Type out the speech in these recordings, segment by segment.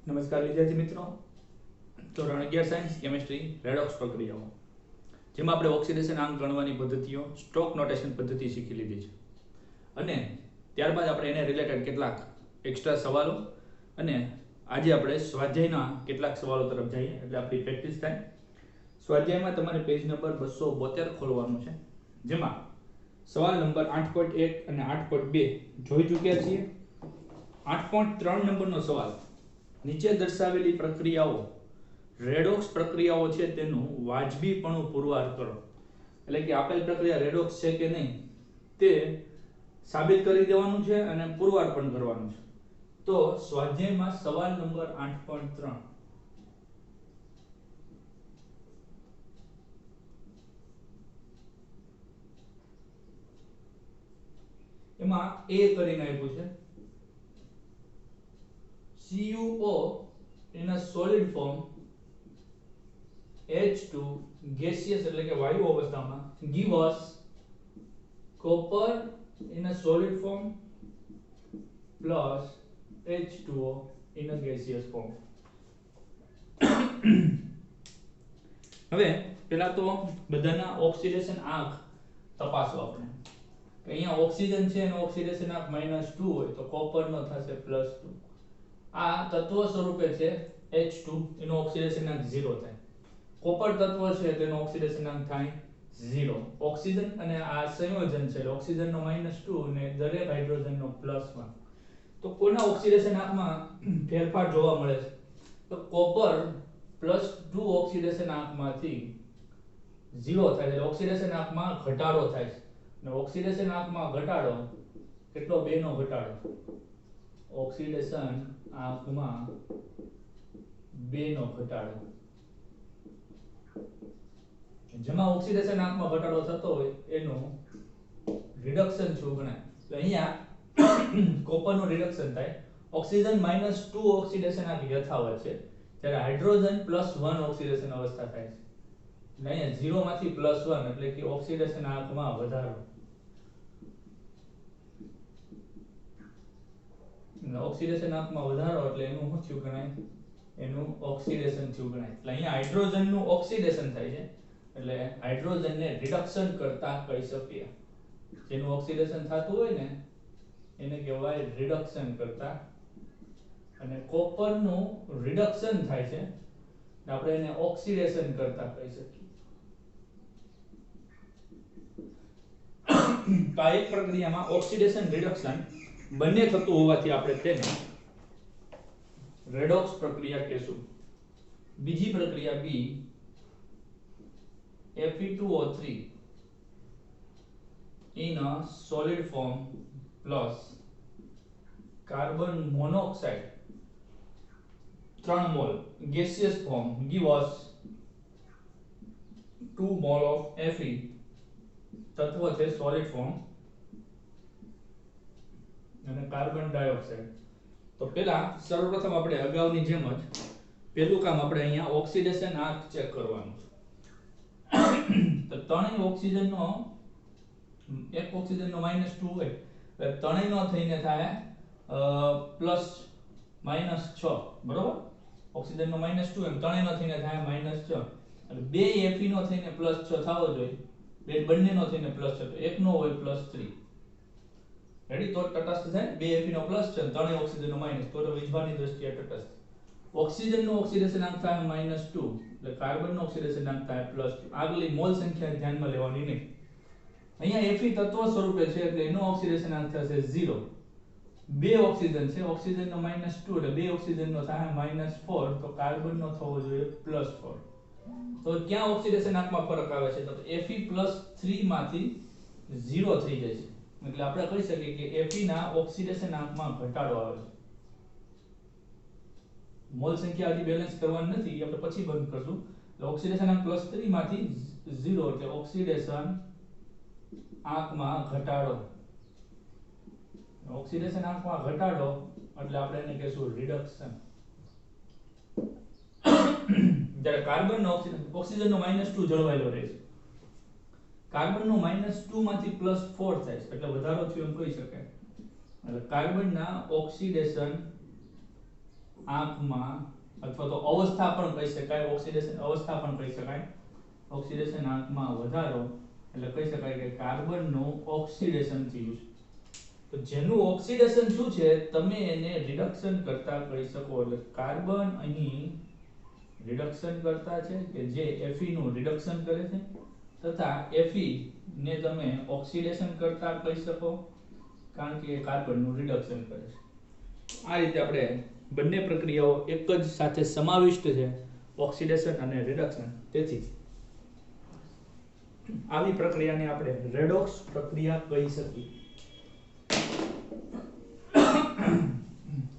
નમસ્કાર વિદ્યાર્થી મિત્રો, ધોરણ 11 સાયન્સ કેમિસ્ટ્રી રેડોક્સ પ્રક્રિયાઓ, જેમાં આપણે ઓક્સિડેશન આંક ગણવાની પદ્ધતિઓ, સ્ટોક નોટેશન પદ્ધતિ શીખી લીધી છે. અને ત્યારબાદ આપણે એને રિલેટેડ કેટલાક એક્સ્ટ્રા સવાલો અને આજે આપણે સ્વાધ્યાયના કેટલાક સવાલો તરફ જઈએ એટલે આપણી પ્રેક્ટિસ થાય. સ્વાધ્યાયમાં તમારે પેજ નંબર 272 ખોલવાનું છે, જેમાં સવાલ નંબર 8.1 અને 8.2 જોઈ ચૂક્યા છીએ. 8.3 નંબરનો સવાલ, નીચે દર્શાવેલી પ્રક્રિયાઓ રેડોક્સ પ્રક્રિયાઓ છે તેનું વાજબીપણું પુરવાર કરો. એટલે કે આપેલ પ્રક્રિયા રેડોક્સ છે કે નહીં તે સાબિત કરી દેવાનું છે અને પુરવાર પણ કરવાનું છે. તો સ્વાધ્યાયમાં સવાલ નંબર 8.3, એમાં એ કરીને આપ્યું છે, CuO in a solid form, H2 gaseous એટલે કે વાયુ અવસ્થામાં, give us copper in a solid form plus H2O in a gaseous form. હવે પહેલા તો બધાના ઓક્સિડેશન આંક તપાસો આપણે. અહીંયા ઓક્સિજન છે એનો ઓક્સિડેશન આંક -2 હોય તો કોપર નો થશે +2. આ તત્વ સ્વરૂપે છે H2, એનો ઓક્સિડેશન આંક 0 થાય. કોપર તત્વ છે તેનો ઓક્સિડેશન આંક થાય 0. ઓક્સિજન અને આ સંયોજન છે, ઓક્સિજન નો -2 અને દરેક હાઇડ્રોજન નો +1. તો કોના ઓક્સિડેશન આંકમાં ફેરફાર જોવા મળે છે? તો કોપર +2 ઓક્સિડેશન આંકમાંથી 0 થાય છે, ઓક્સિડેશન આંકમાં ઘટાડો થાય છે. અને ઓક્સિડેશન આંકમાં ઘટાડો કેટલો? 2 નો ઘટાડો. ઓક્સિડેશન આંકમાં 2 નો ઘટાડો. જેમાં ઓક્સિડેશન આંકમાં ઘટાડો થતો હોય એનું રિડક્શન શું ગણાય? તો અહીંયા કોપર નું રિડક્શન થાય. ઓક્સિજન -2 ઓક્સિડેશન આંક યથાવત છે, જ્યારે હાઇડ્રોજન +1 ઓક્સિડેશન અવસ્થા થાય છે. અને અહીંયા 0 માંથી +1 એટલે કે ઓક્સિડેશન આંકમાં વધારો. ઓક્સિડેશન આંકમાં વધારો એટલે એનું શું થયું ગણાય? એનું ઓક્સિડેશન થયું ગણાય. એટલે અહીંયા હાઇડ્રોજન નું ઓક્સિડેશન થાય છે, એટલે હાઇડ્રોજન ને રિડક્શન કરતા કહી શકીએ. જેનું ઓક્સિડેશન થતું હોય ને એને કહેવાય રિડક્શન કરતા. અને કોપર નું રિડક્શન થાય છે, આપણે એને ઓક્સિડેશન કરતા કહી શકીએ. તો આ એક પ્રક્રિયામાં ઓક્સિડેશન રિડક્શન બંને થતું હોવાથી આપણે તેને રેડોક્સ પ્રક્રિયા કહેશું. બીજી પ્રક્રિયા B, Fe2O3 in a solid form plus carbon monoxide 3 mol gaseous form give us 2 mol of Fe. તત્વ છે સોલિડ ફોર્મ અને કાર્બન ડાયોક્સાઇડ. તો પહેલા સર્વપ્રથમ આપણે અગાઉની જેમ જ પહેલું કામ આપણે અહીંયા ઓક્સિડેશન આંક ચેક કરવાનું છે. તો ત્રણેય ઓક્સિજનનો એક ઓક્સિજનનો -2 હોય એટલે ત્રણેયનો થઈને થાય +-6, બરોબર? ઓક્સિજનનો -2 એમ ત્રણેયનો થઈને થાય -6 એટલે બે Fe નો થઈને +6 થવો જોઈએ. બે બંનેનો થઈને +6 તો એકનો હોય +3. રેડી? તો તટસ્થ થાય. બે Fe નો +6 ત્રણેય ઓક્સિજનનો માઈનસ, તો વીજભારની દ્રષ્ટિએ તટસ્થ. ઓક્સિજનનો ઓક્સિડેશન આંક થાય -2 એટલે કાર્બનનો ઓક્સિડેશન આંક થાય +2. આગલી મોલ સંખ્યા ધ્યાનમાં લેવાની નહીં. અહીંયા Fe તત્વ સ્વરૂપે છે એટલે એનો ઓક્સિડેશન આંક થશે 0. બે ઓક્સિજન છે, ઓક્સિજનનો -2 એટલે બે ઓક્સિજનનો થાય -4, તો કાર્બનનો થવો જોઈએ +4. તો ક્યાં ઓક્સિડેશન આંકમાં ફરક આવે છે? તો Fe+3 માંથી 0 થઈ જાય છે. એટલે આપણે કહી શકીએ કે Fe ના ઓક્સિડેશન આંકમાં ઘટાડો આવે છે. મોલ સંખ્યા હજી બેલેન્સ કરવાની નથી, આપણે પછી બંધ કરશું. એટલે ઓક્સિડેશન આંક +3 માંથી 0 એટલે ઓક્સિડેશન આંકમાં ઘટાડો. ઓક્સિડેશન આંકમાં ઘટાડો એટલે આપણે એને કહીશું રિડક્શન. જ્યારે કાર્બનનો ઓક્સિજનનો -2 જળવાયેલો રહે છે, કાર્બનનો -2 માંથી +4 થાય છે એટલે વધારો થયો એમ કહી શકાય. એટલે કાર્બનના ઓક્સિડેશન આંકમાં અથવા તો અવસ્થા પણ કહી શકાય, ઓક્સિડેશન અવસ્થા પણ કહી શકાય, ઓક્સિડેશન આંકમાં વધારો એટલે કહી શકાય કે કાર્બનનું ઓક્સિડેશન થયું છે. તો જેનું ઓક્સિડેશન શું છે તમે એને રિડક્શન કરતા કહી શકો. એટલે કાર્બન અહીં રિડક્શન કરતા છે કે જે Fe નું રિડક્શન કરે છે, તથા Fe ને તમે ઓક્સિડેશન કરતા કહી શકો કારણ કે કાર્બનનું રિડક્શન કરે છે. આ રીતે આપણે બંને પ્રક્રિયાઓ એક જ સાથે સમાવિષ્ટ છે, ઓક્સિડેશન અને રિડક્શન. તેથી આવી પ્રક્રિયાને આપણે રેડોક્સ પ્રક્રિયા કહી શકીએ.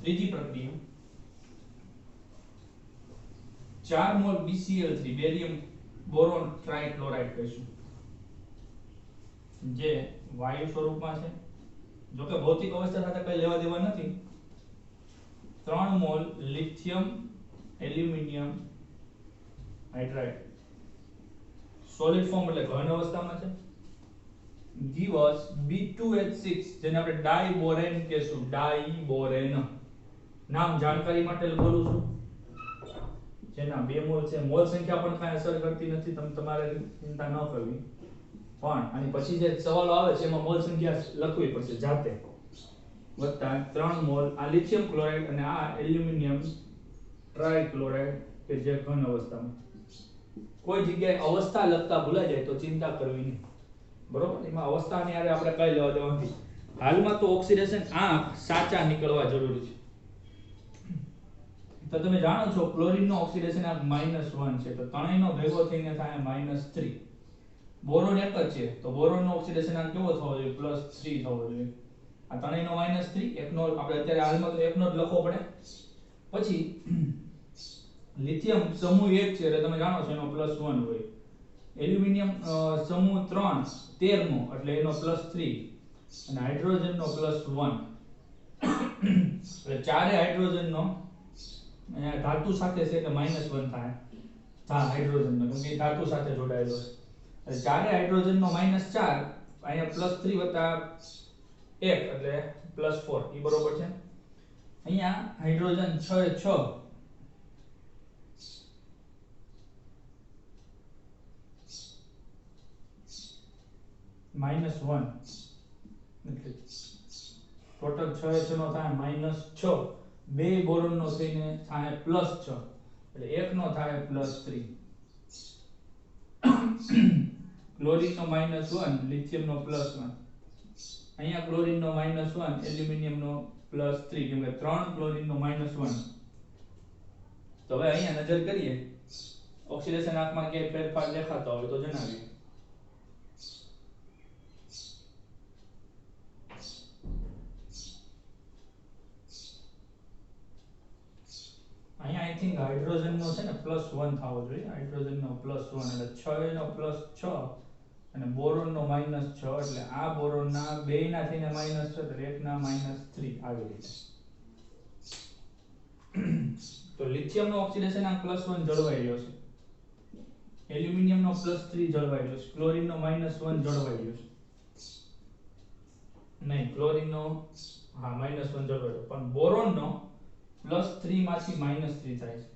ત્રીજી પ્રક્રિયા 4 મોલ BCl3 બેરિયમ બોરોન ટ્રાઇક્લોરાઇડ કહીશું, જે વાયુ સ્વરૂપમાં છે. જો કે ભૌતિક અવસ્થા સાથે કઈ લેવા દેવા નથી. 3 mall lithium aluminium hydride solid form એટલે ઘન અવસ્થામાં છે. give us B2H6 જેને આપણે ડાઇબોરેન કહેશું. ડાઇબોરેન નામ જાણકારી માટે બોલું છું. જેના 2 મોલ છે. મોલ સંખ્યા પણ કાંઈ અસર કરતી નથી, તમે તમારે ચિંતા ન કરવી. પણ આની પછી જે સવાલો આવે છે એમાં મોલ સંખ્યા લખવી પડશે જાતે. વત્તા 3 મોલ આ લિથિયમ ક્લોરાઇડ અને આ એલ્યુમિનિયમ ટ્રાઇક્લોરાઇડ કે જે ઘન અવસ્થામાં. કોઈ જગ્યાએ અવસ્થા લખતા ભૂલાઈ જાય તો ચિંતા કરવી નહીં, બરોબર. એમાં અવસ્થાની આરે આપણે કઈ લેવા દેવા નથી. હાલમાં તો ઓક્સિડેશન આંક સાચા નીકળવા જરૂરી છે. તો તમે જાણો છો ક્લોરીન નો ઓક્સિડેશન આંક -1 છે, તો ત્રણેયનો ભેગો થઈને થાય -3. બોરોન એક જ છે તો બોરોન નો ઓક્સિડેશન આંક કેવો થવો જોઈએ? +3 થવો જોઈએ. આ ત્રણેયનો -3, એકનો આપણે અત્યારે હાલમાં તો એકનો જ લખવો પડે. પછી લિથિયમ સમૂહ 1 છે એટલે તમે જાણો છો એનો +1 હોય. એલ્યુમિનિયમ સમૂહ 3 13મો એટલે એનો +3 અને હાઇડ્રોજન નો +1. એટલે ચારે હાઇડ્રોજન નો અહીંયા ધાતુ સાથે છે એટલે -1 થાય. હાઇડ્રોજન નો કેમ કે ધાતુ સાથે જોડાયેલો છે. એટલે ચારે હાઇડ્રોજન નો -4 અહીંયા +3 વત્તા 1 એટલે +4 ઈ બરોબર છે. અહીંયા હાઇડ્રોજન 6 -1 એટલે ટોટલ 6 નો થાય -6. બે બોરોન નો થઈને થાય +6 એટલે એક નો થાય +3. ક્લોરીન નો -1, લિથિયમ નો +1. અહીંયા ક્લોરીન નો -1, એલ્યુમિનિયમ નો +3 કેમ કે 3 ક્લોરીન નો -1. તો હવે અહીંયા નજર કરીએ ઓક્સિડેશન આંકમાં કે ફેરફાર દેખાતો હોય તો જણાવીએ. અહીંયા આઈ થિંક હાઇડ્રોજન નો છે ને +1 થવો જોઈએ. હાઇડ્રોજન નો +1 એટલે 6 નો +6 અને બોરોન નો -6 એટલે આ બોરોન ના બે ના થઈને -6 એટલે એક ના -3 આવી રીતે. તો લિથિયમ નો ઓક્સિડેશન આ +1 જળવાઈ રહ્યો છે. એલ્યુમિનિયમ નો +3 જળવાઈ રહ્યો છે. ક્લોરીન નો -1 જળવાઈ રહ્યો છે. નહીં, ક્લોરીન નો હા -1 જળવાઈ રહ્યો, પણ બોરોન નો +3 માંથી -3 થાય છે.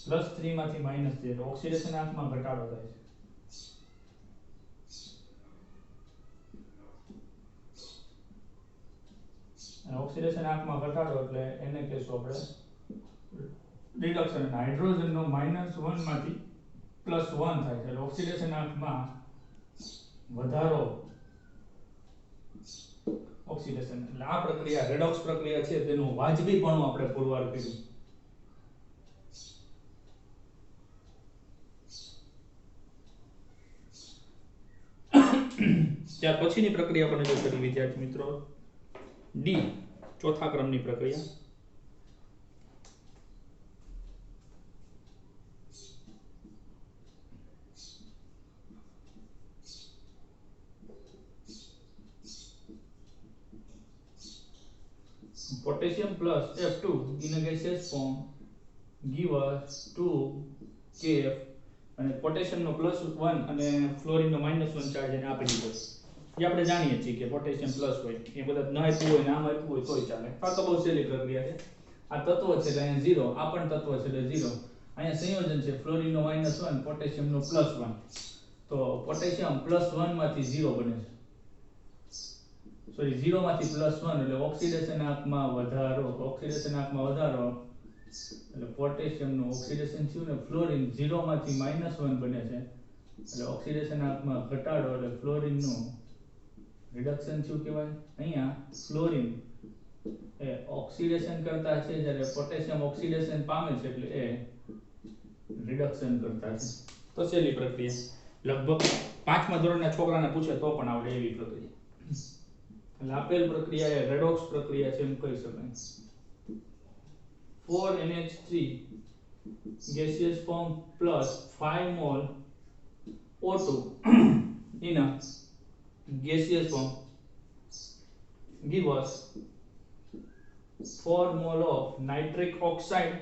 +3 માંથી -3 એટલે ઓક્સિડેશન આંકમાં ઘટાડો થાય છે. અને ઓક્સિડેશન આંકમાં ઘટાડો એટલે એને કહેશું આપણે રિડક્શન. અને હાઇડ્રોજન નો -1 માંથી +1 થાય છે એટલે ઓક્સિડેશન આંકમાં વધારો. ઓક્સિડેશન એટલે આ પ્રક્રિયા રેડોક્સ પ્રક્રિયા છે તેનું વાજબીપણું આપણે પુરવાર કર્યું. ત્યાર પછીની પ્રક્રિયા પર નજર કરી વિદ્યાર્થી મિત્રો. ડી ચોથા ક્રમની પ્રક્રિયા. Potassium plus F2 in a gaseous form give us 2 Kf અને પોટેશિયમ નો +1 અને ફ્લોરીન નો -1 ચાર્જ એને આપી દીધો. જે આપણે જાણીએ છીએ કે પોટેશિયમ પ્લસ હોય એ બધા ન આપ્યું હોય ને આમ આપ્યું હોય તોય ચાલે. આ તો બહુ સહેલી પ્રક્રિયા છે. આ તત્વ છે એટલે અહીંયા 0, આ પણ તત્વ છે એટલે 0. અહીંયા સંયોજન છે ફ્લોરિનનો -1 પોટેશિયમનો +1. તો પોટેશિયમ +1 માંથી 0 બને છે. સોરી 0 માંથી +1 એટલે ઓક્સિડેશન આંકમાં વધારો, ઓક્સિડેશન આંકમાં વધારો એટલે પોટેશિયમનું ઓક્સિડેશન થયું ને ફ્લોરિન 0 માંથી -1 બને છે એટલે ઓક્સિડેશન આંકમાં ઘટાડો એટલે ફ્લોરિનનું રિડક્શન થયું કહેવાય. અહીંયા ફ્લોરિન એ ઓક્સિડેશન કરતા છે જ્યારે પોટેશિયમ ઓક્સિડેશન પામે છે એટલે એ રિડક્શન કરતા છે. તો છેલ્લી પ્રક્રિયા લગભગ 5મા ધોરણના છોકરાને પૂછે તો પણ આવડે એવી પ્રક્રિયા. એટલે આપેલ પ્રક્રિયા એ રેડોક્સ પ્રક્રિયા છે એમ કહી શકાય. 4NH3 gaseous form plus 5 mol O2 in a gaseous form give us 4 mol of nitric oxide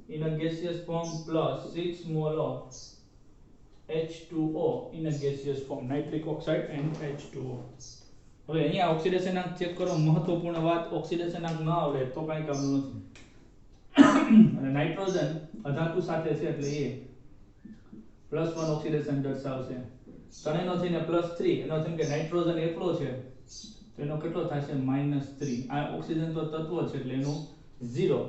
in a gaseous form plus 6 mol of H2O in a gaseous form. Nitric oxide and H2O. હવે અહીંયા oxidation આંક check કરો. મહત્વપૂર્ણ વાત, oxidation આંક ન આવડે તો કાંઈ કામનું નથી. અને નાઇટ્રોજન અધાતુ સાથે છે એટલે એ +1 ઓક્સિડેશન દર્શાવશે. ત્રણેયનો થઈને +3, એનો થઈને કે નાઇટ્રોજન એકલો છે તો એનો કેટલો થશે -3. આ ઓક્સિજન તો તત્વ છે એટલે એનું 0.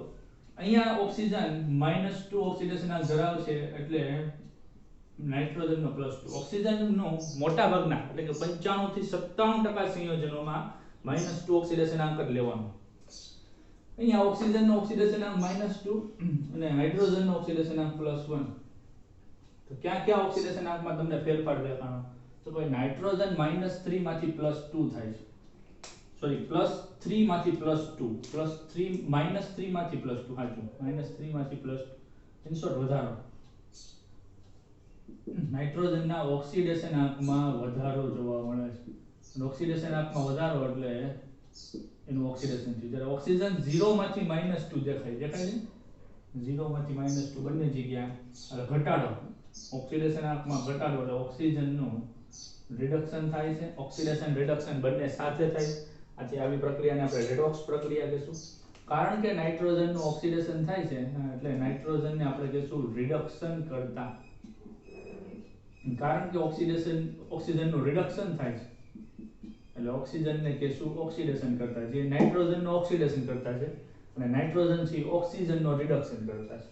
અહીંયા ઓક્સિજન -2 ઓક્સિડેશન આંક ધરાવશે એટલે નાઇટ્રોજનનો +2. ઓક્સિજનનો મોટા ભાગના એટલે કે 95 થી 97% સંયોજનોમાં -2 ઓક્સિડેશન આંક જ લેવાનો. અહીંયા ઓક્સિજનનો ઓક્સિડેશન આંક -2 અને હાઇડ્રોજનનો ઓક્સિડેશન આંક +1. તો ક્યાં ક્યાં ઓક્સિડેશન આંકમાં તમને ફેરફાર દેખાણો? તો ભાઈ નાઇટ્રોજન -3 માંથી +2 થાય છે. સોરી +3 માંથી +2, +3 -3 માંથી +2 સાચું, -3 માંથી +2 ઇન શોર્ટ વધારો. નાઇટ્રોજનના ઓક્સિડેશન આંકમાં વધારો જોવા મળે છે. ઓક્સિડેશન આંકમાં વધારો એટલે એનું ઓક્સિડેશન થયું. જ્યારે ઓક્સિજન 0 માંથી -2 દેખાય છે 0 માંથી -2 બંને જગ્યા એટલે ઘટાડો. ઓક્સિડેશન આંકમાં ઘટાડો એટલે ઓક્સિજનનું રિડક્શન થાય છે. ઓક્સિડેશન રિડક્શન બંને સાથે થાય. આથી આવી પ્રક્રિયાને આપણે રેડોક્સ પ્રક્રિયા કહીશું. કારણ કે નાઇટ્રોજનનું ઓક્સિડેશન થાય છે એટલે નાઇટ્રોજનને આપણે કહીશું રિડક્શન કરતા. કારણ કે ઓક્સિજનનું રિડક્શન થાય છે એટલે ઓક્સિજનને કહીશું ઓક્સિડેશન કરતા. જે નાઇટ્રોજનનું ઓક્સિડેશન કરતા છે અને નાઇટ્રોજન છે ઓક્સિજનનો રિડક્શન કરતા છે.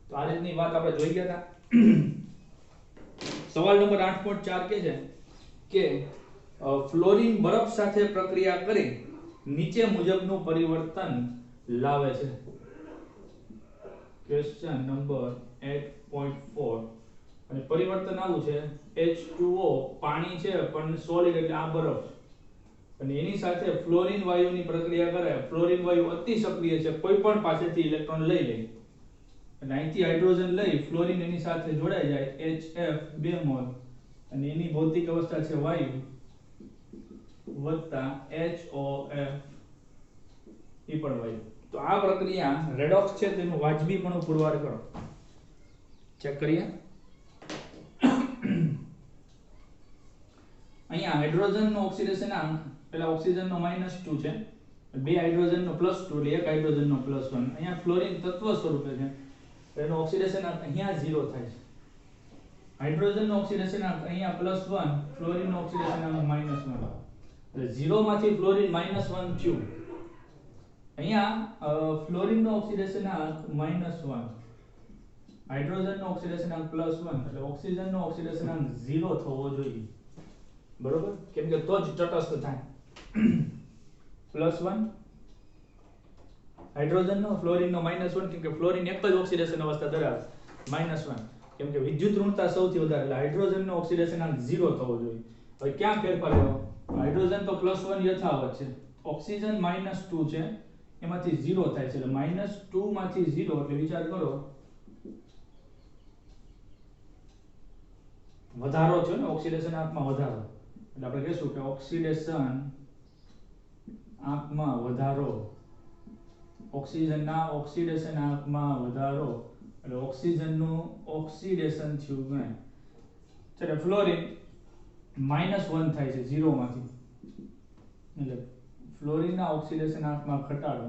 તો આ રીતની વાત આપણે જોઈ ગયા હતા. સવાલ નંબર 8.4 કે છે કે ફ્લોરિન બરફ સાથે પ્રક્રિયા કરી નીચે મુજબનું પરિવર્તન લાવે છે. ક્વેશ્ચન નંબર 8.4 અને પરિવર્તન આવું છે H2O પાણી છે પણ સોલિડ એટલે આ બરફ અને એની સાથે ફ્લોરિન વાયુની પ્રક્રિયા કરે. ફ્લોરિન વાયુ અતિ સક્રિય છે, કોઈ પણ પાસેથી ઇલેક્ટ્રોન લઈ લે અને અહીંથી હાઇડ્રોજન લઈ ફ્લોરિન એની સાથે જોડાઈ જાય HF 2 મોલ અને એની ભૌતિક અવસ્થા છે વાયુ વત્તા HOF એ પણ વાયુ. તો આ પ્રક્રિયા રેડોક્સ છે તેનું વાજબીપણું પુરવાર કરો. ચેક કરીએ. અહીંયા હાઇડ્રોજનનો ઓક્સિડેશન આંક પેલા ઓક્સિજનનો -2 છે, બે હાઇડ્રોજનનો +2 એટલે એક હાઇડ્રોજનનો +1. અહીંયા ફ્લોરિન તત્વ સ્વરૂપે છે એનો ઓક્સિડેશન આંક અહીંયા 0 થાય છે. હાઇડ્રોજનનો ઓક્સિડેશન આંક અહીંયા +1, ફ્લોરિનનો ઓક્સિડેશન આંક -1 એટલે 0 માંથી ફ્લોરિન -1 થયું. અહીંયા ફ્લોરિનનો ઓક્સિડેશન આંક -1, હાઇડ્રોજનનો ઓક્સિડેશન આંક +1 એટલે ઓક્સિજનનો ઓક્સિડેશન આંક 0 થવો જોઈએ. બરોબર? કેમ કે તો જ તટસ્થ થાય. +1 હાઇડ્રોજનનો, ફ્લોરિનનો -1 કેમ કે ફ્લોરિન એક જ ઓક્સિડેશન અવસ્થા ધરાવે. -1 કેમ કે વિદ્યુત ઋણતા સૌથી વધારે એટલે હાઇડ્રોજનનો ઓક્સિડેશન આંક 0 થવો જોઈએ. હવે ક્યાં ફેરફાર લેવો? હાઇડ્રોજન તો +1 યથાવત છે, ઓક્સિજન -2 છે, એમાંથી 0 થાય છે એટલે -2 માંથી 0 એટલે વિચાર કરો વધારો છે ને ઓક્સિડેશન આંકમાં વધારો એટલે આપણે કહીશું કે ઓક્સિડેશન આંકમાં વધારો. ઓક્સિજનના ઓક્સિડેશન આંકમાં વધારો એટલે ઓક્સિજનનું ઓક્સિડેશન થયું ગણાય. ચાલો ફ્લોરિન -1 થાય છે 0 માંથી, એટલે ફ્લોરિનના ઓક્સિડેશનાંકમાં ઘટાડો,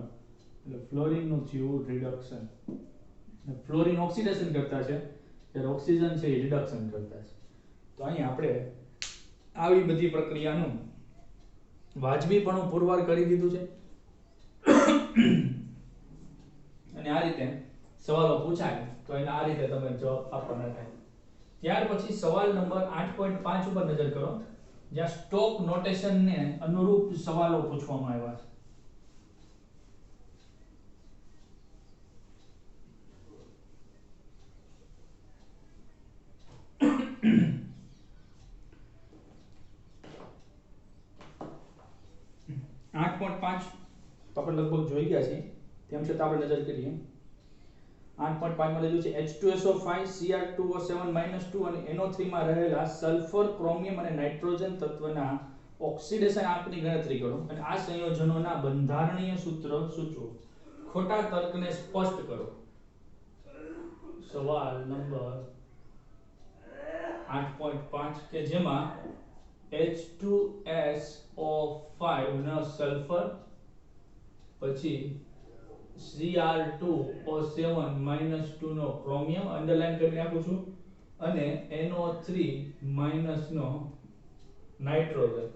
એટલે ફ્લોરિનનું થયું રિડક્શન. ફ્લોરિન ઓક્સિડેશન કરતા છે ત્યારે ઓક્સિજન છે એ રિડક્શન કરતા છે. તો અહીં આપણે આવી બધી પ્રક્રિયાનું વાજબીપણું પુરવાર કરી દીધું છે અને આ રીતે સવાલો પૂછાય તો એને આ રીતે તમે જવાબ આપવાના થાય. ત્યાર પછી સવાલ નંબર 8.5 ઉપર નજર કરો, જ્યાં સ્ટોક નોટેશનને અનુરૂપ સવાલો પૂછવામાં આવ્યા છે. તો આપણે લગભગ જોઈ ગયા છીએ, તેમ છતાં આપણે નજર કરીએ. 8.5 માં લીધું છે H2SO5 Cr2O7 -2 અને NO3 માં રહેલા સલ્ફર, ક્રોમિયમ અને નાઇટ્રોજન તત્વના ઓક્સિડેશન આંકની ગણતરી કરો અને આ સંયોજનોના બંધારણીય સૂત્ર સૂચવો. ખોટા તર્કને સ્પષ્ટ કરો. સવાલ નંબર 8.5 કે જેમાં H2SO5 નો સલ્ફર, પછી Cr2O7 -2 નો ક્રોમિયમ અંડરલાઈન કરી નાખું છું અને NO3 નો નાઇટ્રોજન.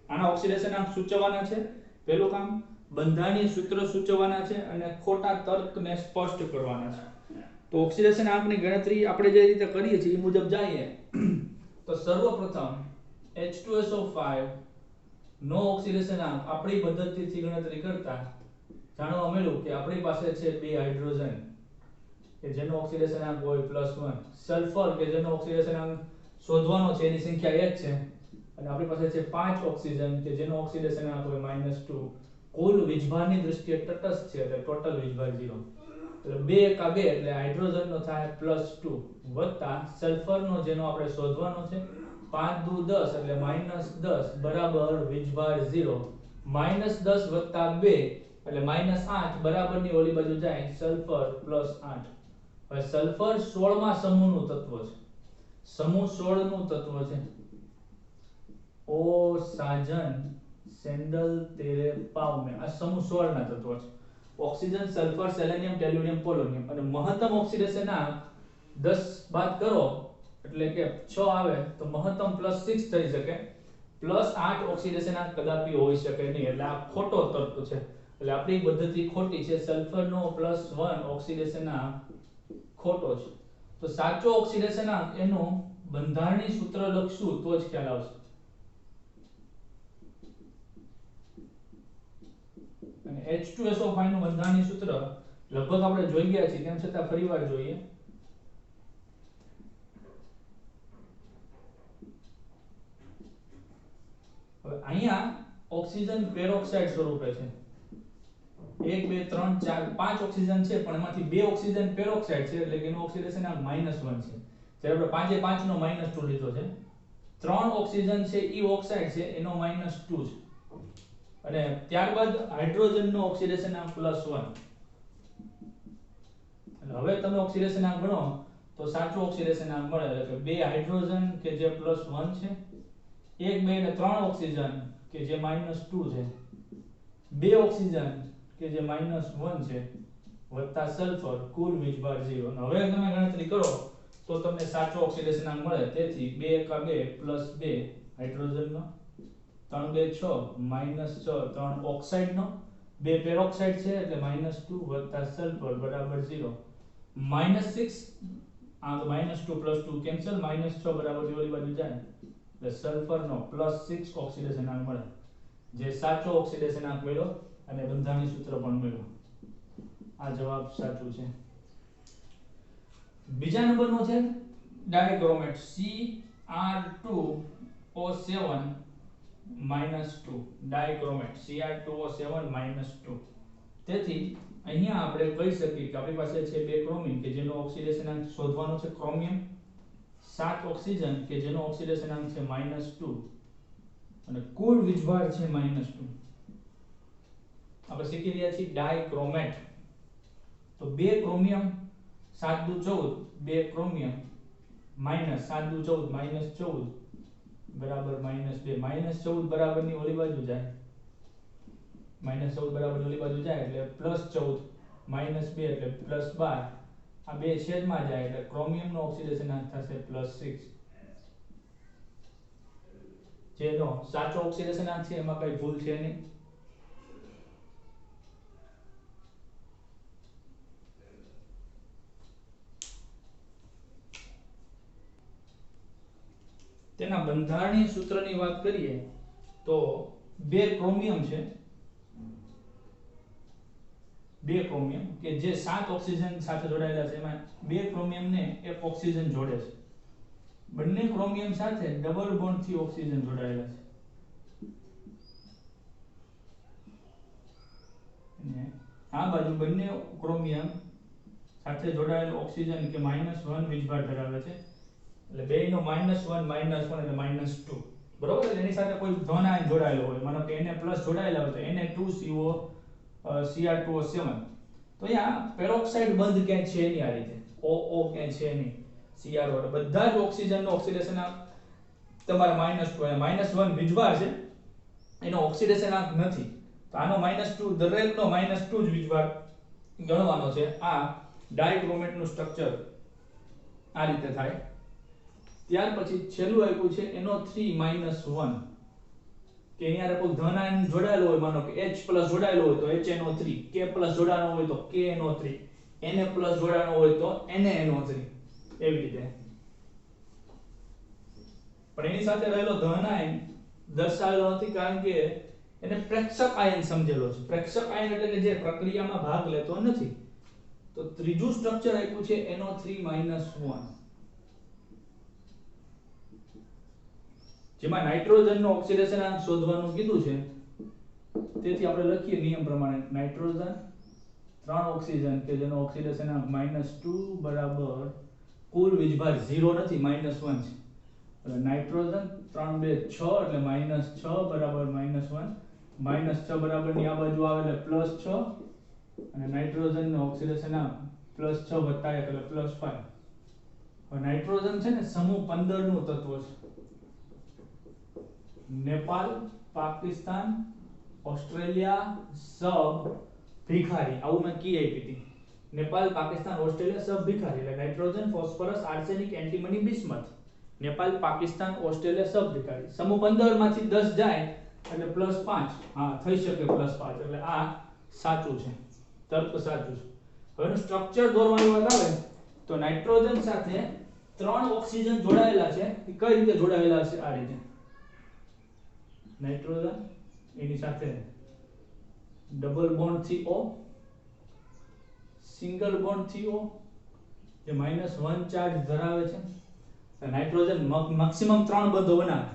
આના ઓક્સિડેશન આંક સૂચવવાના છે. પહેલું કામ બંધારણીય સૂત્ર સૂચવવાના છે અને ખોટા તર્કને સ્પષ્ટ કરવાના છે. તો ઓક્સિડેશન આંકની ગણતરી આપણે જે રીતે કરીએ છીએ એ મુજબ જઈએ તો સર્વપ્રથમ H2SO5 નો ઓક્સિડેશન આંક આપણી પદ્ધતિથી ગણતરી કરતા જાણવા મળ્યું કે આપણી પાસે છે 2 હાઇડ્રોજન કે જેનો ઓક્સિડેશન આંક હોય +1, સલ્ફર કે જેનો ઓક્સિડેશન આંક શોધવાનો છે એની સંખ્યા 1 છે અને આપણી પાસે છે 5 ઓક્સિજન કે જેનો ઓક્સિડેશન આંક હોય -2. કુલ વીજભારની દ્રષ્ટિએ તટસ્થ છે એટલે ટોટલ વીજભાર 0. એટલે 2 એકા 2 એટલે હાઇડ્રોજન નો થાય +2 વત્તા સલ્ફર નો જેનો આપણે શોધવાનો છે 5 દુ 10 એટલે -10 બરાબર વીજભાર 0. -10 વત્તા 2 એટલે -8 બરાબરની ઓલી બાજુ જાય સલ્ફર +8. હવે સલ્ફર 16 માં સમૂહનું તત્વ છે. સમૂહ 16 નું તત્વ છે. ઓ સાજન સેન્ડલ તેરે પાવ મે આ સમૂહ 16 ના તત્વ છે. ઓક્સિજન, સલ્ફર, સેલેનિયમ, ટેલ્યુરિયમ, પોલોનિયમ અને મહત્તમ ઓક્સિડેશન આંક 10 બાદ કરો એટલે કે 6 આવે તો મહત્તમ +6 થઈ શકે. +8 ઓક્સિડેશન આંક કદાપી હોઈ શકે નહીં એટલે આ ખોટો તર્ક છે. એટલે આપણી પદ્ધતિ ખોટી છે. સલ્ફર નો +1 ઓક્સિડેશન આંક ખોટો છે. તો સાચો ઓક્સિડેશન આંક એનું બંધારણીય સૂત્ર લખશું તો જ ખ્યાલ આવશે. અને H2SO5 નું બંધારણીય સૂત્ર લગભગ આપણે જોઈ ગયા છીએ, તેમ છતાં ફરીવાર જોઈએ. હવે અહીંયા ઓક્સિજન પેરોક્સાઇડ સ્વરૂપે છે. 1 2 3 4 5 ઓક્સિજન છે પણ એમાંથી 2 ઓક્સિજન પેરોક્સાઇડ છે એટલે કે એનો ઓક્સિડેશન આંક -1 છે. જ્યારે આપણે 5 નો -2 લીધો છે. 3 ઓક્સિજન છે ઈ ઓક્સાઇડ છે એનો -2 છે. અને ત્યારબાદ હાઇડ્રોજન નો ઓક્સિડેશન આંક +1. એટલે હવે તમે ઓક્સિડેશન આંક ગણો તો સાચો ઓક્સિડેશન આંક મળે એટલે કે 2 હાઇડ્રોજન કે જે +1 છે, 1 2 અને 3 ઓક્સિજન કે જે -2 છે, 2 ઓક્સિજન કે જે -1 છે વત્તા સલ્ફર, કુલ વીજભાર 0. અને હવે તમે ગણતરી કરો તો તમને સાચો ઓક્સિડેશન આંક મળે. તેથી 2 એકા 2 +2 હાઇડ્રોજન નો, 3 2 6 -6 3 ઓક્સાઇડ નો, 2 પેરોક્સાઇડ છે એટલે -2 વત્તા સલ્ફર બરાબર 0. -6 આ તો -2 +2 કેન્સલ, -6 બરાબર ઓલી બાજુ જાય એટલે સલ્ફર નો +6 ઓક્સિડેશન આંક મળે. જે સાચો ઓક્સિડેશન આંક મળ્યો અને બંધારણીય સૂત્ર પણ મળ્યું. આ જવાબ સાચું છે. બીજા નંબરનો છે ડાયક્રોમેટ Cr2O7 -2. Dichromate Cr2O7 -2. તેથી અહીંયા આપણે કહી શકીએ કે આપણી પાસે છે 2 ક્રોમિન કે જેનો ઓક્સિડેશન આંક શોધવાનો છે ક્રોમિયમ, 7 ઓક્સિજન કે જેનો ઓક્સિડેશન આંક છે -2 અને કુલ વીજભાર છે -2. આપણે શીખી રહ્યા છીએ ડાયક્રોમેટ. તો 2 ક્રોમિયમ 7 દુ 14, 2 ક્રોમિયમ -7 દુ 14 -14 બરાબર -2 -14 બરાબરની ઓલી બાજુ જાય, -14 બરાબરની ઓલી બાજુ જાય એટલે +14 -2 એટલે +12 આ બે છેદમાં જાય એટલે ક્રોમિયમનો ઓક્સિડેશનાંક થશે +6 જેનો સાચો ઓક્સિડેશનાંક છે એમાં કઈ ભૂલ છે નહીં. તેના બંધારણીય સૂત્રની વાત કરીએ તો બે ક્રોમિયમ છે, બે ક્રોમિયમ કે જે 7 ઓક્સિજન સાથે જોડાયેલા છે એમાં બે ક્રોમિયમને એક ઓક્સિજન જોડે છે. બંને ક્રોમિયમ સાથે ડબલ બોન્ડ થી ઓક્સિજન જોડાયેલા છે અને આ બાજુ બંને ક્રોમિયમ સાથે જોડાયેલો ઓક્સિજન કે -1 વીજભાર ધરાવે છે એટલે બેયનો -1 -1 એટલે -2 બરોબર. એટલે એની સાથે કોઈ ધન આયન જોડાયેલો હોય, માનો કે Na+ જોડાયેલા હોય તો Na2CO Cr2O7 તો અહીંયા પેરોક્સાઇડ બંધ ક્યાંય છે નહીં, આ રીતે OO ક્યાંય છે નહીં, CR એટલે બધા જ ઓક્સિજનનો ઓક્સિડેશનાંક તમારા -1 વીજભાર છે એનો ઓક્સિડેશનાંક નથી તો આનો -2 દરેકનો -2 જ વીજભાર ગણવાનો છે. આ ડાયક્રોમેટનું સ્ટ્રક્ચર આ રીતે થાય. ત્યાર પછી છેલ્લું આપ્યું છે NO3 -1 કે અહીંયા કોઈ ધન આયન જોડાયેલો હોય, માનો કે H+ જોડાયેલો હોય તો HNO3, K+ જોડાયેલો હોય તો KNO3, Na+ જોડાયેલો હોય તો NaNO3 એવી રીતે. પણ એની સાથે રહેલો ધન આયન દર્શાવેલો નથી કારણ કે એને પ્રેક્ષક આયન સમજેલો છે. પ્રેક્ષક આયન એટલે કે જે પ્રક્રિયામાં ભાગ લેતો નથી. તો ત્રીજું સ્ટ્રક્ચર આપ્યું છે NO3 -1 જેમાં નાઇટ્રોજનનો ઓક્સિડેશનાંક શોધવાનું કીધું છે. તેથી આપણે લખીએ નિયમ પ્રમાણે નાઇટ્રોજન 3 ઓક્સિજન કે જેનો ઓક્સિડેશનાંક -2 બરાબર કુલ વીજભાર 0 નથી -1 છે એટલે નાઇટ્રોજન 3 2 6 એટલે -6 બરાબર -1 -6 બરાબરની આ બાજુ આવે એટલે +6 અને નાઇટ્રોજનનો ઓક્સિડેશનાંક +6 + 1 એટલે +5. હવે નાઇટ્રોજન છે ને સમૂહ 15 નું તત્વ છે. નેપાલ, પાકિસ્તાન, ઓસ્ટ્રેલિયા, સબ ભિખારી આવું મેં કી આપી હતી. નેપાલ, પાકિસ્તાન, ઓસ્ટ્રેલિયા, સબ ભિખારી એટલે nitrogen, phosphorus, arsenic, antimony, bismuth. Nepal, Pakistan, Australia, સબ ભિખારી. સમૂહ 15 માંથી 10 જાય એટલે +5. હા થઈ શકે +5 એટલે આ સાચું છે, તર્ક સાચું છે. હવે સ્ટ્રક્ચર દોરવાની વાત આવે તો નાઇટ્રોજન સાથે 3 ઓક્સિજન જોડાયેલા છે. એ કઈ રીતે જોડાયેલા છે? આ રીતે નાઇટ્રોજન એની સાથે ડબલ બોન્ડ થી O, સિંગલ બોન્ડ થી O જે -1 ચાર્જ ધરાવે છે. નાઇટ્રોજન મેક્સિમમ 3 બંધો બનાવે.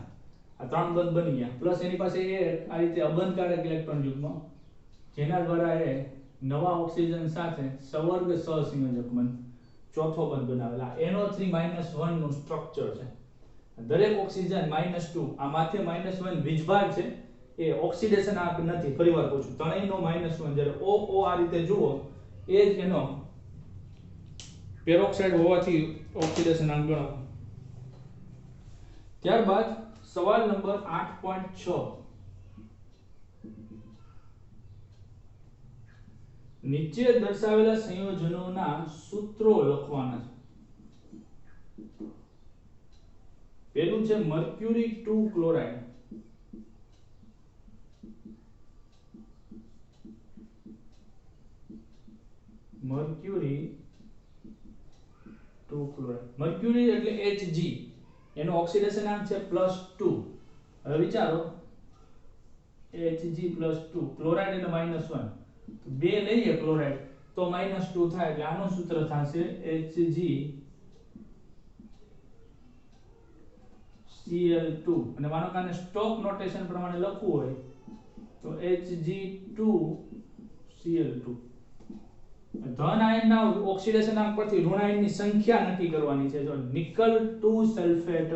આ 3 બંધ બની ગયા પ્લસ એની પાસે એ આ રીતે અબંધકારક ઇલેક્ટ્રોન યુગ્મ જેના દ્વારા એ નવા ઓક્સિજન સાથે સવર્ગ સહસંયોજક બંધ ચોથો બંધ બનાવેલા NO3 -1 નું સ્ટ્રક્ચર છે. દરેક ઓક્સિજન -2 આ માથે -1 વીજભાર છે એ ઓક્સિડેશનાંક નથી. ફરીવાર કહું છું ત્રણેયનો -1 જ્યારે OO આ રીતે જુઓ એ જ એનો પેરોક્સાઇડ હોવાથી ઓક્સિડેશનાંક ગણો. ત્યારબાદ સવાલ નંબર 8.6 નીચે દર્શાવેલા સંયોજનોના સૂત્રો લખવાના છે. પહેલું છે મર્ક્યુરી 2 ક્લોરાઇડ મર્ક્યુરી એટલે Hg એનો ઓક્સિડેશનાંક છે +2. હવે વિચારો Hg+2 ક્લોરાઇડ એટલે -1 તો બે લઈએ ક્લોરાઇડ તો -2 થાય એટલે આનું સૂત્ર થશે HgCl2 અને માનો કે આને સ્ટોક નોટેશન પ્રમાણે લખવું હોય તો Hg2Cl2. ધન આયનના ઓક્સિડેશનાંક પરથી ઋણ આયનની સંખ્યા નક્કી કરવાની છે. જો nickel 2 sulphate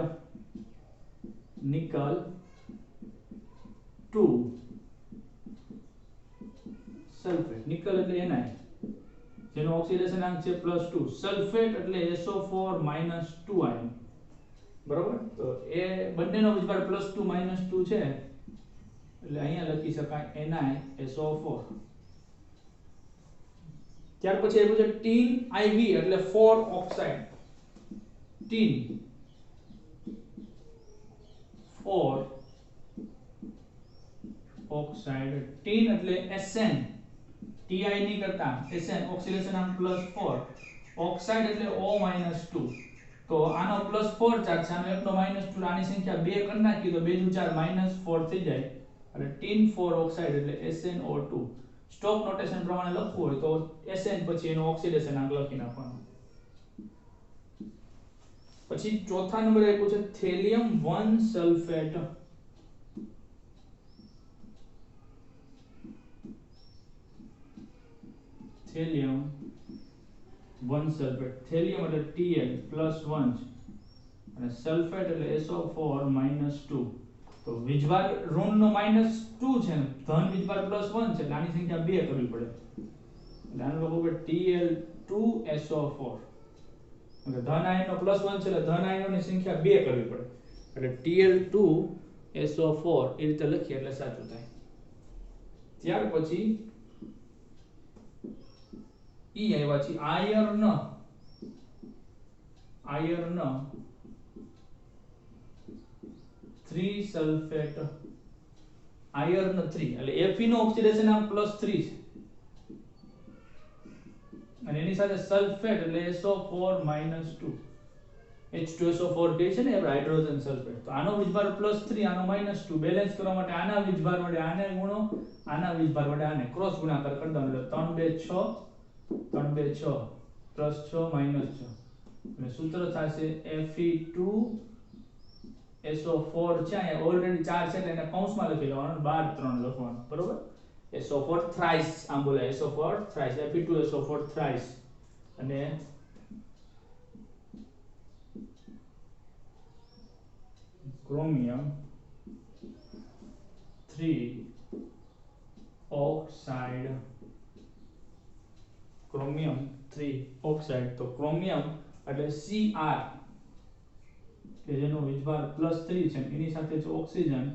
nickel 2 sulphate nickel એટલે Ni જેનો ઓક્સિડેશનાંક છે +2 સલ્ફેટ એટલે SO4 -2 આયન બરોબર. તો એ બંનેનો વીજભાર +2 -2 છે એટલે અહીંયા લખી શકાય NiSO4. ત્યાર પછી આવ્યું છે ટીન IV એટલે 4 ઓક્સાઇડ. Tin 4 oxide. ટીન એટલે SN, TI ની કરતા SN ઓક્સિડેશન આમ +4, ઓક્સાઇડ એટલે O-2. તો આનો +4 ચાર્જ છે, આનો એકનો -2, આની સંખ્યા 2 કરી નાખી તો 2 દુ 4 -4 થઈ જાય એટલે ટીન 4 ઓક્સાઇડ એટલે SnO2. સ્ટોક નોટેશન પ્રમાણે લખવું હોય તો SN પછી એનો ઓક્સિડેશન આંક લખી નાખવાનો. પછી ચોથા નંબરે આપ્યું છે thallium 1 sulphate. Thallium 1 sulphate. Thallium એટલે Tl+1 અને સલ્ફેટ એટલે SO4 -2. તો વીજભાર ઋણનો -2 છે ને ધન વીજભાર +1 છે એટલે આની સંખ્યા 2 કરવી પડે એટલે આનું લખવું પડે Tl2SO4. એટલે ધન આયનનો +1 છે એટલે ધન આયનોની સંખ્યા 2 કરવી પડે એટલે Tl2SO4 એ રીતે લખીએ એટલે સાચું થાય. ત્યાર પછી ઈ આવ્યા છે આયર્ન. Iron 3 sulphate. આયર્ન 3 એટલે Fe નો ઓક્સિડેશન આમ +3 છે અને એની સાથે સલ્ફેટ એટલે SO4 -2. H2SO4 કહે છે ને આપણે હાઇડ્રોજન સલ્ફેટ. તો આનો વીજભાર +3, આનો -2. બેલેન્સ કરવા માટે આના વીજભાર વડે આને ગુણો, આના વીજભાર વડે આને ક્રોસ ગુણાકાર કરી દો એટલે 3 2 6, 3 2 6 +6 -6 એટલે સૂત્ર થશે Fe2SO4 છે. અહીંયા ઓલરેડી 4 છે એટલે એને કૌંસમાં લખી લેવાનું, 12 3 લખવાનું. બરોબર. SO4 થ્રાઇસ આમ બોલાય, SO4 થ્રાઇસ, Fe2SO4 થ્રાઇસ. અને ક્રોમિયમ 3 ઓક્સાઇડ. Chromium 3 oxide. તો ક્રોમિયમ એટલે Cr કે જેનો વીજભાર +3 છે એની સાથે છે ઓક્સિજન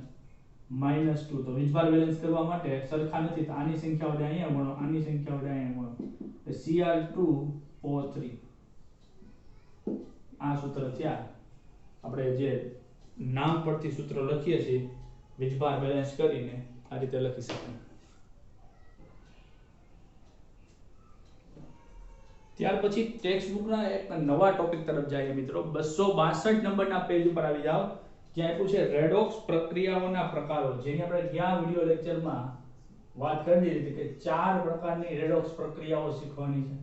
-2. તો વીજભાર બેલેન્સ કરવા માટે સરખા નથી તો આની સંખ્યા વડે અહીંયા ગુણો, આની સંખ્યા વડે અહીંયા ગુણો એટલે Cr2O3. આ સૂત્ર થયા. આપણે જે નામ પરથી સૂત્ર લખીએ છીએ વીજભાર બેલેન્સ કરીને આ રીતે લખી શકાય. ત્યાર પછી ટેક્સ્ટ બુકના એક નવા ટોપિક તરફ જઈએ મિત્રો. 262 નંબરના પેજ ઉપર આવી જાઓ, જ્યાં આપ્યું છે રેડોક્સ પ્રક્રિયાઓના પ્રકારો, જેની આપણે ગયા વિડિયો લેક્ચરમાં વાત કરી હતી કે 4 પ્રકારની રેડોક્સ પ્રક્રિયાઓ શીખવાની છે.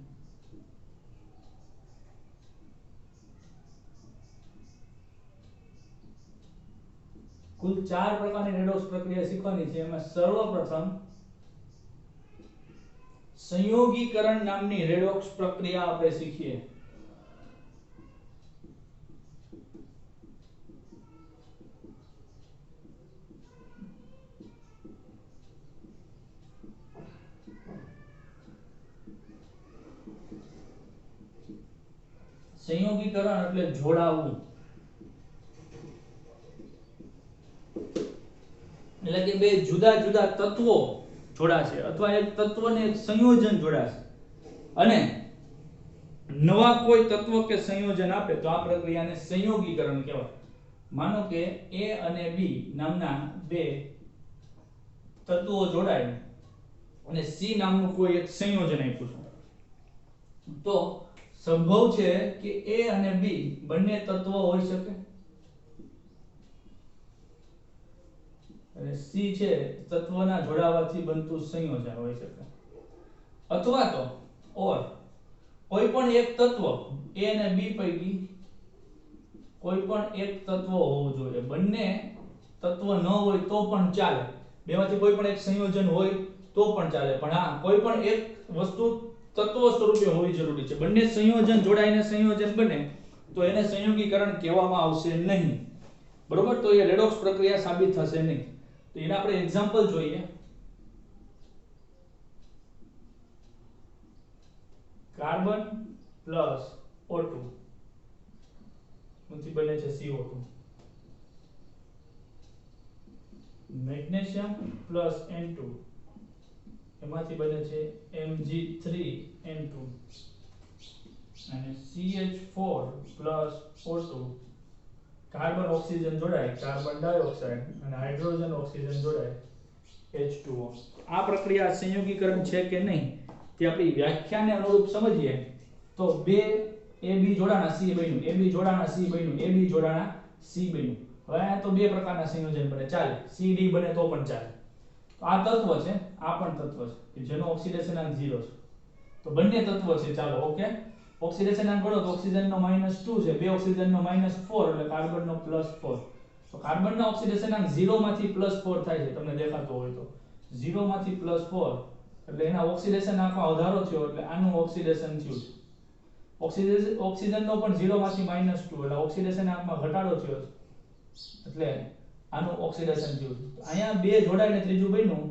કુલ 4 પ્રકારની રેડોક્સ પ્રક્રિયા શીખવાની છે. એમાં સર્વપ્રથમ સંયોગીકરણ નામની રેડોક્સ પ્રક્રિયા આપણે શીખીએ. સંયોગીકરણ એટલે જોડાવું, એટલે કે બે જુદા જુદા તત્વો જોડાશે અથવા એક તત્વને એક સંયોજન જોડાશે અને નવા કોઈ તત્વ કે સંયોજન આપે તો આ પ્રક્રિયાને સંયોગીકરણ કહેવાય. માનો કે A અને B નામના બે તત્વો જોડાય અને C નામનું કોઈ એક સંયોજન આપ્યું છે તો સંભવ છે કે A અને B બંને તત્વો હોઈ શકે અને C છે તત્વના જોડાવાથી બનતું સંયોજન હોઈ શકે, અથવા તો કોઈ પણ એક તત્વ A અને B પૈકી કોઈ પણ એક તત્વ હોવું જોઈએ. બંને તત્વ ન હોય તો પણ ચાલે, બેમાંથી કોઈ પણ એક સંયોજન હોય તો પણ ચાલે, પણ હા કોઈ પણ એક વસ્તુ તત્વ સ્વરૂપે હોવી જરૂરી છે. બંને સંયોજન જોડાઈને સંયોજન બને તો એને સંયોગીકરણ કહેવામાં આવશે નહીં. બરોબર. તો એ રેડોક્સ પ્રક્રિયા સાબિત થશે નહીં. તો એના આપણે એક્ઝામ્પલ જોઈએ. કાર્બન + O2 માંથી બને છે CO2 મેગ્નેશિયમ પ્લસ N2 એમાંથી બને છે Mg3N2 અને CH4 plus O2 carbon oxygen જોડાય કાર્બન ડાયોક્સાઇડ અને હાઇડ્રોજન ઓક્સિજન જોડાય H2O આ પ્રક્રિયા સંયોગીકરણ છે કે નહીં તે આપણી વ્યાખ્યાને અનુરૂપ સમજીએ તો બે AB જોડાણા C બન્યું AB જોડાણા C બન્યું AB જોડાણા C બન્યું હવે આ તો બે પ્રકારના સંયોજન બને ચાલે CD બને તો પણ ચાલે તો આ તત્વ છે આ પણ તત્વ છે કે જેનો ઓક્સિડેશનાંક 0 છે તો બંને તત્વ છે ચાલો ઓકે ઓક્સિડેશનાંક ગણો તો ઓક્સિજનનો -2 છે બે ઓક્સિજનનો -4 એટલે કાર્બનનો +4 તો કાર્બનનો ઓક્સિડેશનાંક 0 માંથી +4 થાય છે તમને દેખાતો હોય તો 0 માંથી +4 એટલે એના ઓક્સિડેશનાંકમાં વધારો થયો એટલે આનું ઓક્સિડેશન થયું ઓક્સિજનનો પણ 0 માંથી -2 એટલે ઓક્સિડેશનાંકમાં ઘટાડો થયો એટલે આનું ઓક્સિડેશન થયું અહીંયા બે જોડાઈને ત્રીજું બન્યું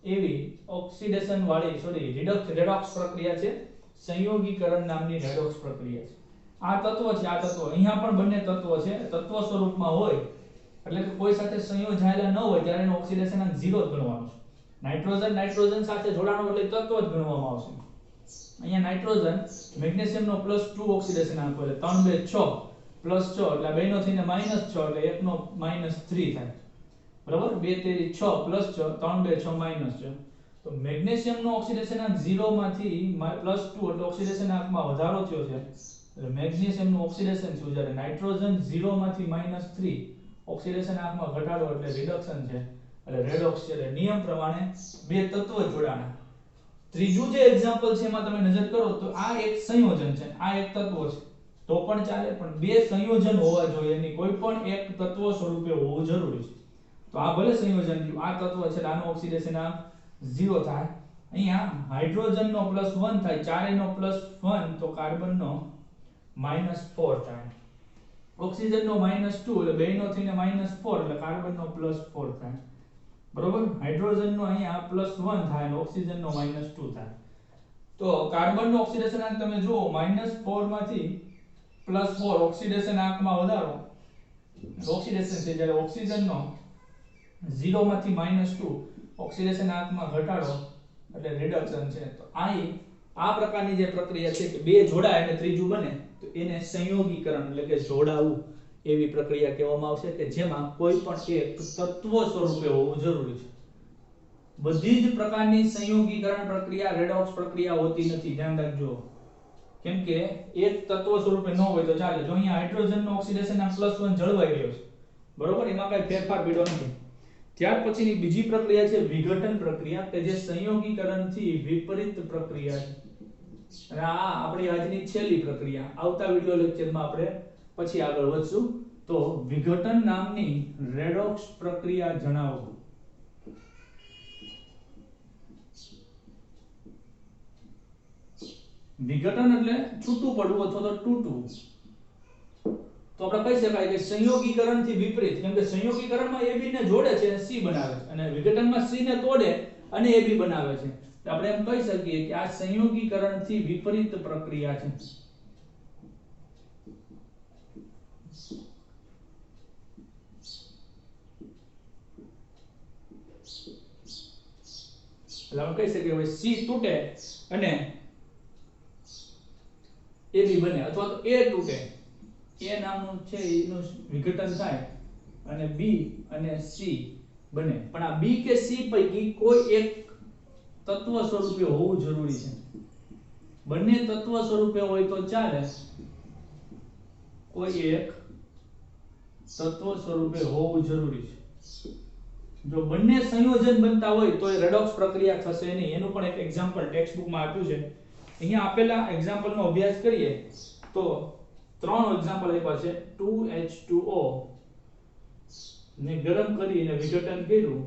એવી ઓક્સિડેશન વાળી રેડોક્સ પ્રક્રિયા છે સંયોગીકરણ નામની રેડોક્સ પ્રક્રિયા છે આ તત્વ છે આ તત્વ અહીંયા પણ બંને તત્વ છે તત્વ સ્વરૂપમાં હોય એટલે કે કોઈ સાથે સંયોજાયેલા ન હોય ત્યારે એનો ઓક્સિડેશનાંક 0 જ ગણવાનો છે નાઇટ્રોજન સાથે જોડાણો એટલે તત્વ જ ગણવામાં આવશે અહીંયા નાઇટ્રોજન મેગ્નેશિયમનો +2 ઓક્સિડેશનાંક હોય 3 2 6 +6 એટલે બેનો થઈને -6 એટલે એકનો -3 થાય બરાબર 2 3 6 +6 3 2 6 -6 તો મેગ્નેશિયમનો ઓક્સિડેશનાંક 0 માંથી +2 એટલે ઓક્સિડેશનાંકમાં વધારો થયો છે એટલે મેગ્નેશિયમનું ઓક્સિડેશન થયું જ્યારે નાઇટ્રોજન 0 માંથી -3 ઓક્સિડેશનાંકમાં ઘટાડો એટલે રિડક્શન છે એટલે રેડોક્સ છે એટલે નિયમ પ્રમાણે બે તત્વ જોડાણા ત્રીજું જે એક્ઝામ્પલ છે એમાં તમે નજર કરો તો આ એક સંયોજન છે આ એક તત્વ છે તો પણ ચાલે પણ બે સંયોજન હોવા જોઈએ એની કોઈ પણ એક તત્વ સ્વરૂપે હોવું જરૂરી છે તો આ ભલે સંયોજન થયું આ તત્વ છે આનો ઓક્સિડેશનાંક 0 થાય અહીંયા હાઇડ્રોજનનો +1 થાય ચારેયનો +1 તો કાર્બનનો -4 થાય ઓક્સિજનનો -2 એટલે બેયનો થઈને -4 એટલે કાર્બનનો +4 થાય બરોબર હાઇડ્રોજનનો અહીંયા +1 થાય અને ઓક્સિજનનો -2 થાય તો કાર્બનનો ઓક્સિડેશનાંક તમે જુઓ -4 માંથી +4 ઓક્સિડેશનાંકમાં વધારો ઓક્સિડેશન છે જ્યારે ઓક્સિજનનો 0 માંથી -2 ઓક્સિડેશનાંકમાં ઘટાડો એટલે રિડક્શન છે તો આ પ્રકારની જે પ્રક્રિયા છે કે બે જોડાય અને ત્રીજું બને તો એને સંયોગીકરણ એટલે કે જોડાવું એવી પ્રક્રિયા કહેવામાં આવશે કે જેમાં કોઈ પણ એક તત્વ સ્વરૂપે હોવું જરૂરી છે બધી જ પ્રકારની સંયોગીકરણ પ્રક્રિયા રેડોક્સ પ્રક્રિયા હોતી નથી ધ્યાન રાખજો કેમ કે એક તત્વ સ્વરૂપે ન હોય તો ચાલે જો અહીંયા હાઇડ્રોજનનો ઓક્સિડેશનાંક +1 જળવાઈ રહ્યો છે બરોબર એમાં કઈ ફેરફાર પડ્યો નથી ત્યાર પછીની બીજી પ્રક્રિયા છે વિઘટન પ્રક્રિયા કે જે સંયોગીકરણથી વિપરીત પ્રક્રિયા છે અને આ આપણી આજની છેલ્લી પ્રક્રિયા આવતા વિડિયો લેક્ચરમાં આપણે પછી આગળ વધશું તો વિઘટન નામની રેડોક્સ પ્રક્રિયા જણાવો વિઘટન એટલે છૂટું પડવું અથવા તો તૂટવું તો આપણે કહી શકાય કે સંયોગીકરણથી વિપરીત કેમ કે સંયોગીકરણમાં AB ને જોડે છે અને C બનાવે છે અને વિઘટનમાં C ને તોડે અને AB બનાવે છે તો આપણે એમ કહી શકીએ કે આ સંયોગીકરણથી વિપરીત પ્રક્રિયા છે એટલે આપણે કહી શકીએ હવે C તૂટે અને AB બને અથવા તો A તૂટે A નામનું છે એનું વિઘટન થાય અને B અને C બને પણ આ B કે C પૈકી કોઈ એક તત્વ સ્વરૂપે હોવું જરૂરી છે બંને તત્વ સ્વરૂપે હોય તો ચાલે કોઈ એક તત્વ સ્વરૂપે હોવું જરૂરી છે જો બંને સંયોજન બનતા હોય તો એ રેડોક્સ પ્રક્રિયા થશે નહીં એનું પણ એક એક્ઝામ્પલ ટેક્સ્ટ બુકમાં આપ્યું છે અહીંયા આપેલા એક્ઝામ્પલનો અભ્યાસ કરીએ તો ત્રણ એક્ઝામ્પલ આપ્યા છે 2H2O ને ગરમ કરીને વિઘટન કર્યું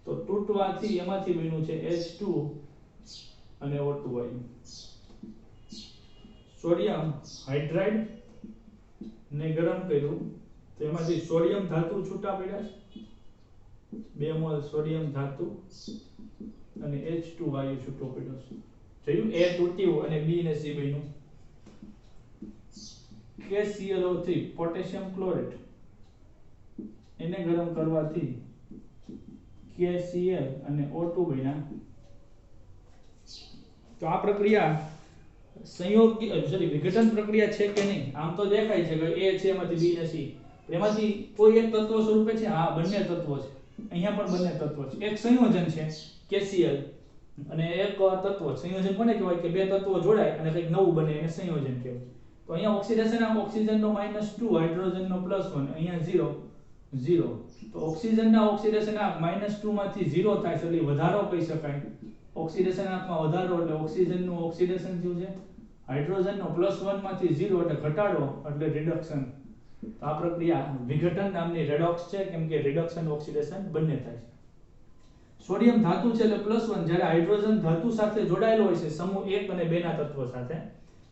તો તૂટવાથી એમાંથી બન્યું છે H2 અને O2 આવ્યું સોડિયમ હાઇડ્રાઇડ ને ગરમ કર્યું તો એમાંથી સોડિયમ ધાતુ છૂટા પડ્યા 2 મોલ સોડિયમ ધાતુ અને H2 વાયુ છૂટો પડ્યો છે જોયું A તૂટ્યું અને B ને C બન્યું KClO3 પોટેશિયમ ક્લોરેટ એને ગરમ કરવાથી KCl અને O2 બન્યા. તો આ પ્રક્રિયા સંયોગ વિઘટન પ્રક્રિયા છે કે નહીં? આમ તો દેખાય છે કે A છે એમાંથી B ને C, એમાંથી કોઈ એક તત્વ સ્વરૂપે છે? હા, બંને તત્વો છે. અહીંયા પણ બંને તત્વો છે. એક સંયોજન છે KCl અને એક તત્વ. સંયોજન કોને કહેવાય? કે બે તત્વો જોડાય અને કંઈક નવું બને એને સંયોજન કહેવાય. તો અહીંયા ઓક્સિડેશન આ ઓક્સિજનનો -2, હાઇડ્રોજનનો +1, અહીંયા 0 0. તો ઓક્સિજનના ઓક્સિડેશનાંક -2 માંથી 0 થાય છે એટલે વધારો કહી શકાય. ઓક્સિડેશનાંકમાં વધારો એટલે ઓક્સિજનનું ઓક્સિડેશન થયું છે. હાઇડ્રોજનનો +1 માંથી 0 એટલે ઘટાડો એટલે રિડક્શન. તો આ પ્રક્રિયા વિઘટન નામની રેડોક્સ છે, કેમ કે રિડક્શન ઓક્સિડેશન બંને થાય છે. સોડિયમ ધાતુ છે એટલે +1. જ્યારે હાઇડ્રોજન ધાતુ સાથે જોડાયેલો હોય છે સમૂહ 1 અને 2 ના તત્વો સાથે.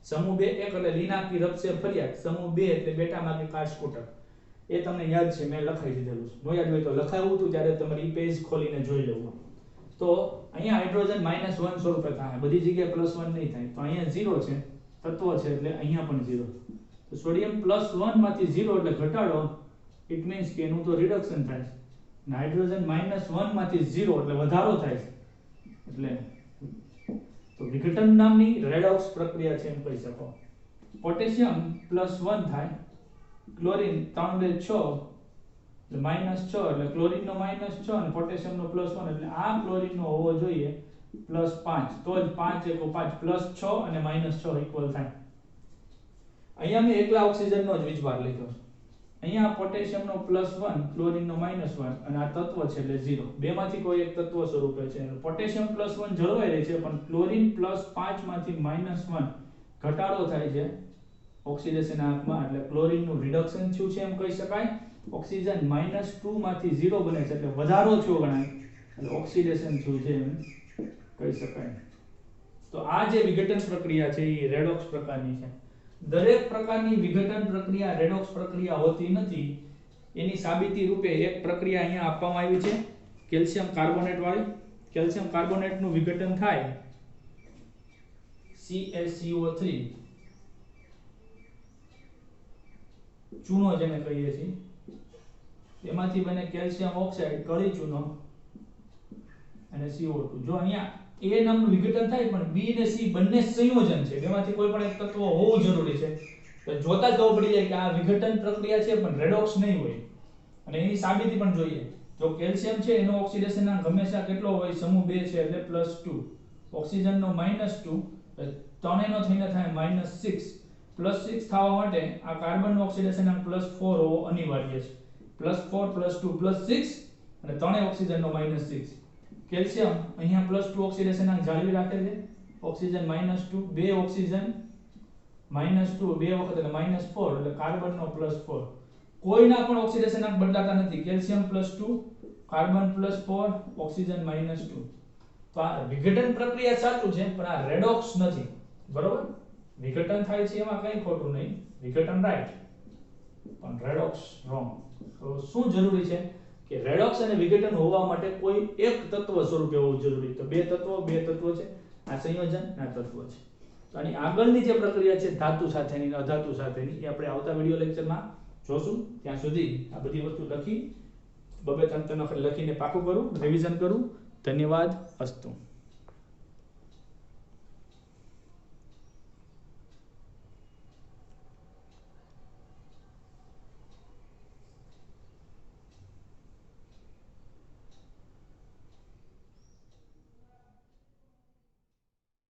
સમૂહ 2 1 એટલે લીનાકી રબસે ફરિયાદ, સમૂહ 2 એટલે બેટામાંથી કાટસ્કૂટર. એ તમને યાદ છે, મેં લખાઈ દીધેલું છે. નો યાદ હોય તો લખાવ્યું હતું ત્યારે તમારે ઈ પેજ ખોલીને જોઈ લેવું. તો અહીંયા હાઇડ્રોજન -1 સ્વરૂપે થાય, બધી જગ્યાએ +1 નહીં થાય. તો અહીંયા 0 છે, તત્વ છે એટલે અહીંયા પણ 0. તો સોડિયમ +1 માંથી 0 એટલે ઘટાડો, ઇટ મીન્સ કે એનું તો રિડક્શન થાય છે. અને હાઇડ્રોજન -1 માંથી 0 એટલે વધારો થાય છે. એટલે તો વિઘટન નામની રેડોક્સ પ્રક્રિયા છે એમ કહી શકો. પોટેશિયમ +1 થાય, ક્લોરીન 3 2 6 એટલે -6 એટલે ક્લોરીનનો -6 અને પોટેશિયમનો +1 એટલે આ ક્લોરીનનો હોવો જોઈએ +5. તો જ 5 * 5 +6 અને -6 ઇક્વલ થાય. અહીંયા મેં એકલા ઓક્સિજનનો જ વીજભાર લીધો છે. અહીંયા પોટેશિયમનો +1, ક્લોરીનનો -1 અને આ તત્વ છે એટલે 0. બેમાંથી કોઈ એક તત્વ સ્વરૂપે છે. પોટેશિયમ +1 જળવાઈ રહે છે, પણ ક્લોરીન +5 માંથી -1 ઘટાડો થાય છે ઓક્સિડેશન આંકમાં, એટલે ક્લોરીનનું રિડક્શન થયું છે એમ કહી શકાય. ઓક્સિજન -2 માંથી 0 બને છે એટલે વધારો થયો ગણાય, એટલે ઓક્સિડેશન થયું છે એમ કહી શકાય. તો આ જે વિઘટન પ્રક્રિયા છે એ રેડોક્સ પ્રકારની છે. દરેક પ્રકારની વિઘટન પ્રક્રિયા રેડોક્સ પ્રક્રિયા હોતી નથી. એની સાબિતી રૂપે એક પ્રક્રિયા અહીંયા આપવામાં આવી છે, કેલ્શિયમ કાર્બોનેટ વાળી. કેલ્શિયમ કાર્બોનેટનું વિઘટન થાય CaCO3 ચૂનો જેને કહીએ છીએ, એમાંથી બને કેલ્શિયમ ઓક્સાઇડ, કળી ચૂનો અને CO2. જો અહીંયા A નામનું વિઘટન થાય પણ B અને C બંને સંયોજન છે, બેમાંથી કોઈ પણ એક તત્વ હોવું જરૂરી છે. તો જોતા જ ખબર પડી જાય કે આ વિઘટન પ્રક્રિયા છે પણ રેડોક્સ નહીં હોય. અને એની સાબિતી પણ જોઈએ. જો કેલ્શિયમ છે એનો ઓક્સિડેશનાંક હંમેશા કેટલો હોય? સમૂહ 2 છે એટલે +2. ઓક્સિજનનો -2 ત્રણેયનો થઈને થાય -6. +6 થવા માટે આ કાર્બનનો ઓક્સિડેશનાંક +4 હોવો અનિવાર્ય છે. +4 +2 +6 અને ત્રણેય ઓક્સિજનનો -6. કેલ્શિયમ અહીંયા +2 ઓક્સિડેશનાંક જાળવી રાખે છે. ઓક્સિજન -2, બે ઓક્સિજન -2 બે વખત એટલે -4 એટલે કાર્બનનો +4. કોઈના પણ ઓક્સિડેશનાંક બદલાતા નથી. Calcium +2, carbon +4, oxygen -2. તો આ વિઘટન પ્રક્રિયા સાચું છે પણ આ રેડોક્સ નથી. બરોબર? વિઘટન થાય છે એમાં કંઈ ખોટું નહીં, વિઘટન રાઈટ, પણ રેડોક્સ રોંગ. તો શું જરૂરી છે કે રેડોક્સ અને વિઘટન હોવા માટે કોઈ એક તત્વ સ્વરૂપે હોવું જરૂરી. તો બે તત્વો છે, આ સંયોજન આ તત્વ છે. તો આની આગળની જે પ્રક્રિયા છે ધાતુ સાથેની અને અધાતુ સાથેની, એ આપણે આવતા વિડિયો લેક્ચરમાં જોશું. ત્યાં સુધી આ બધી વસ્તુ લખી 2-3 વખત લખીને પાકું કરું, રિવિઝન કરું. ધન્યવાદ. અસ્તુ.